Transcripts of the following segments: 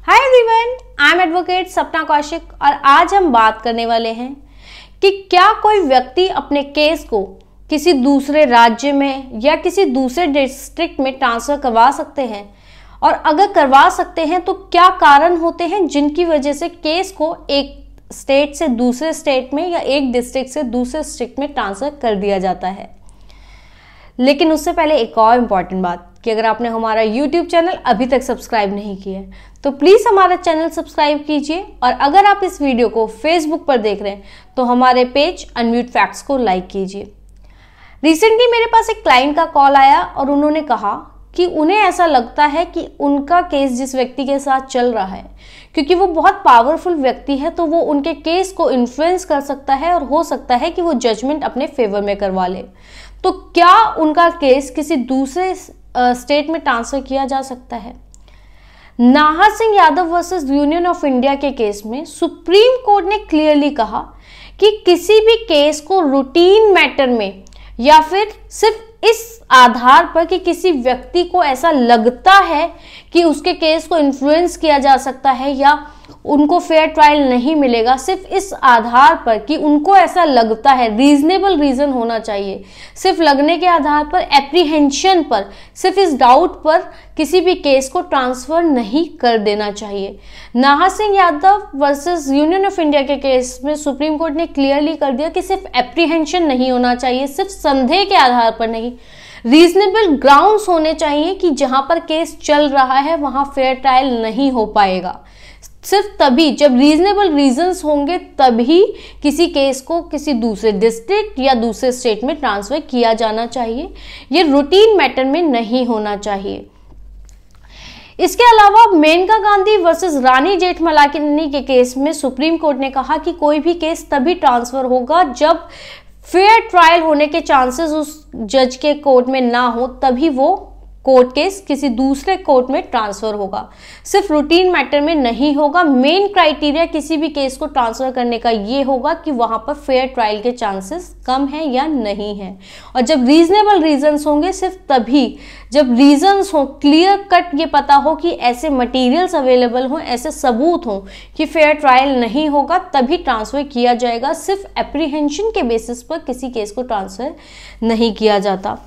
Hi everyone, I am advocate सपना कौशिक और आज हम बात करने वाले हैं कि क्या कोई व्यक्ति अपने केस को किसी दूसरे राज्य में या किसी दूसरे डिस्ट्रिक्ट में ट्रांसफर करवा सकते हैं, और अगर करवा सकते हैं तो क्या कारण होते हैं जिनकी वजह से केस को एक स्टेट से दूसरे स्टेट में या एक डिस्ट्रिक्ट से दूसरे डिस्ट्रिक्ट में ट्रांसफर कर दिया जाता है। लेकिन उससे पहले एक और इम्पॉर्टेंट बात कि अगर आपने हमारा YouTube चैनल अभी तक सब्सक्राइब नहीं किया है तो प्लीज़ हमारा चैनल सब्सक्राइब कीजिए, और अगर आप इस वीडियो को Facebook पर देख रहे हैं तो हमारे पेज अनम्यूट फैक्ट्स को लाइक कीजिए। रिसेंटली मेरे पास एक क्लाइंट का कॉल आया और उन्होंने कहा कि उन्हें ऐसा लगता है कि उनका केस जिस व्यक्ति के साथ चल रहा है, क्योंकि वो बहुत पावरफुल व्यक्ति है, तो वो उनके केस को इन्फ्लुएंस कर सकता है और हो सकता है कि वो जजमेंट अपने फेवर में करवा ले। तो क्या उनका केस किसी दूसरे स्टेट में ट्रांसफर किया जा सकता है? Nahar Singh Yadav versus union of India के केस में सुप्रीम कोर्ट ने क्लियरली कहा कि किसी भी केस को रूटीन मैटर में या फिर सिर्फ इस आधार पर कि किसी व्यक्ति को ऐसा लगता है कि उसके केस को इन्फ्लुएंस किया जा सकता है या उनको फेयर ट्रायल नहीं मिलेगा, सिर्फ इस आधार पर कि उनको ऐसा लगता है, रीजनेबल रीजन होना चाहिए, सिर्फ लगने के आधार पर, एप्रीहेंशन पर, सिर्फ इस डाउट पर किसी भी केस को ट्रांसफर नहीं कर देना चाहिए। Nahar Singh Yadav versus union of India के केस में सुप्रीम कोर्ट ने क्लियरली कर दिया कि सिर्फ एप्रीहेंशन नहीं होना चाहिए, सिर्फ संदेह के आधार पर नहीं, रीजनेबल ग्राउंड्स होने चाहिए कि जहां पर केस चल रहा है वहां फेयर ट्रायल नहीं हो पाएगा। सिर्फ तभी जब रीजनेबल रीजंस होंगे तभी किसी केस को किसी दूसरे डिस्ट्रिक्ट या दूसरे स्टेट में ट्रांसफर किया जाना चाहिए। ये रूटीन मैटर में नहीं होना चाहिए। इसके अलावा मेनका गांधी वर्सेस रानी जेठमलानी के केस में सुप्रीम कोर्ट ने कहा कि कोई भी केस तभी ट्रांसफर होगा जब फेयर ट्रायल होने के चांसेस उस जज के कोर्ट में ना हो, तभी वो कोर्ट केस किसी दूसरे कोर्ट में ट्रांसफर होगा, सिर्फ रूटीन मैटर में नहीं होगा। मेन क्राइटेरिया किसी भी केस को ट्रांसफर करने का ये होगा कि वहां पर फेयर ट्रायल के चांसेस कम है या नहीं है, और जब रीजनेबल रीजंस होंगे, सिर्फ तभी जब रीजंस हो, क्लियर कट ये पता हो कि ऐसे मटेरियल्स अवेलेबल हों, ऐसे सबूत हों कि फेयर ट्रायल नहीं होगा, तभी ट्रांसफर किया जाएगा। सिर्फ एप्रीहेंशन के बेसिस पर किसी केस को ट्रांसफर नहीं किया जाता।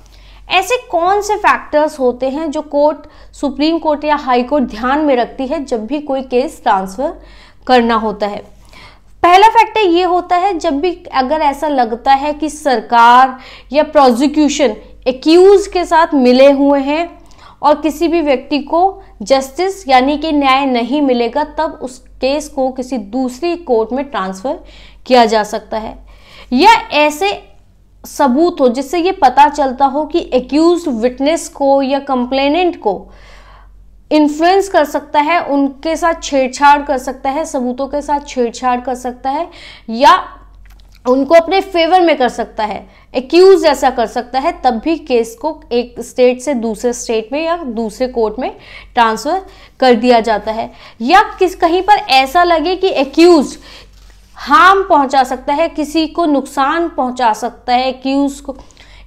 ऐसे कौन से फैक्टर्स होते हैं जो कोर्ट, सुप्रीम कोर्ट या हाई कोर्ट ध्यान में रखती है जब भी कोई केस ट्रांसफर करना होता है? पहला फैक्टर ये होता है जब भी अगर ऐसा लगता है कि सरकार या प्रोसिक्यूशन एक्यूज के साथ मिले हुए हैं और किसी भी व्यक्ति को जस्टिस यानी कि न्याय नहीं मिलेगा, तब उस केस को किसी दूसरी कोर्ट में ट्रांसफर किया जा सकता है। या ऐसे सबूत हो जिससे ये पता चलता हो कि एक्यूज्ड विटनेस को या कंप्लेनेंट को इन्फ्लुएंस कर सकता है, उनके साथ छेड़छाड़ कर सकता है, सबूतों के साथ छेड़छाड़ कर सकता है या उनको अपने फेवर में कर सकता है, एक्यूज ऐसा कर सकता है, तब भी केस को एक स्टेट से दूसरे स्टेट में या दूसरे कोर्ट में ट्रांसफर कर दिया जाता है। या कहीं पर ऐसा लगे कि एक्यूज हार्म पहुंचा सकता है, किसी को नुकसान पहुंचा सकता है एक्यूज को,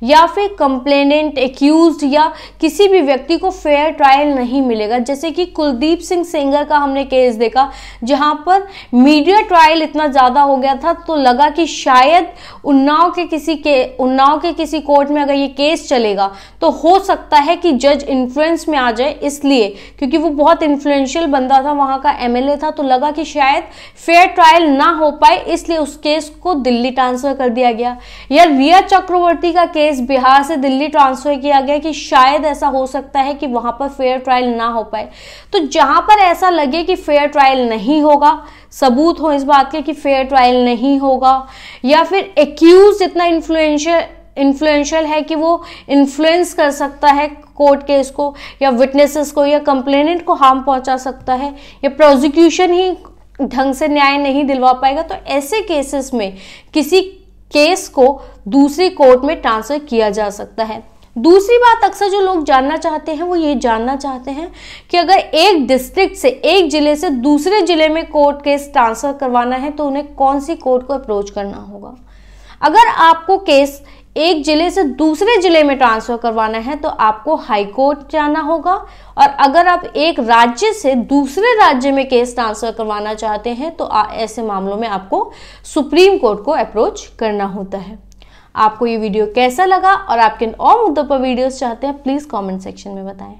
या फिर कंप्लेनेंट, एक्यूज्ड या किसी भी व्यक्ति को फेयर ट्रायल नहीं मिलेगा। जैसे कि कुलदीप सिंह सेंगर का हमने केस देखा जहां पर मीडिया ट्रायल इतना ज़्यादा हो गया था तो लगा कि शायद उन्नाव के किसी कोर्ट में अगर ये केस चलेगा तो हो सकता है कि जज इन्फ्लुएंस में आ जाए, इसलिए क्योंकि वो बहुत इन्फ्लुएंशियल बंदा था, वहाँ का MLA था, तो लगा कि शायद फेयर ट्रायल ना हो पाए, इसलिए उस केस को दिल्ली ट्रांसफर कर दिया गया। या रिया चक्रवर्ती का केस बिहार से दिल्ली ट्रांसफर किया गया कि शायद ऐसा हो सकता है कि वहां पर फेयर ट्रायल ना हो पाए। तो जहां पर ऐसा लगे कि फेयर ट्रायल नहीं होगा, सबूत हो इस बात के कि फेयर ट्रायल नहीं होगा, या फिर एक्यूज इतना इन्फ्लुएंशियल है कि वो इन्फ्लुएंस कर सकता है कोर्ट केस को या विटनेसेस को या कंप्लेनेंट को हार्म पहुंचा सकता है, या प्रोसिक्यूशन ही ढंग से न्याय नहीं दिलवा पाएगा, तो ऐसे केसेस में किसी केस को दूसरी कोर्ट में ट्रांसफर किया जा सकता है। दूसरी बात अक्सर जो लोग जानना चाहते हैं वो ये जानना चाहते हैं कि अगर एक डिस्ट्रिक्ट से, एक जिले से दूसरे जिले में कोर्ट केस ट्रांसफर करवाना है तो उन्हें कौन सी कोर्ट को अप्रोच करना होगा। अगर आपको केस एक जिले से दूसरे जिले में ट्रांसफर करवाना है तो आपको हाई कोर्ट जाना होगा, और अगर आप एक राज्य से दूसरे राज्य में केस ट्रांसफर करवाना चाहते हैं तो ऐसे मामलों में आपको सुप्रीम कोर्ट को अप्रोच करना होता है। आपको ये वीडियो कैसा लगा और आप किन और मुद्दों पर वीडियोस चाहते हैं, प्लीज कमेंट सेक्शन में बताएं।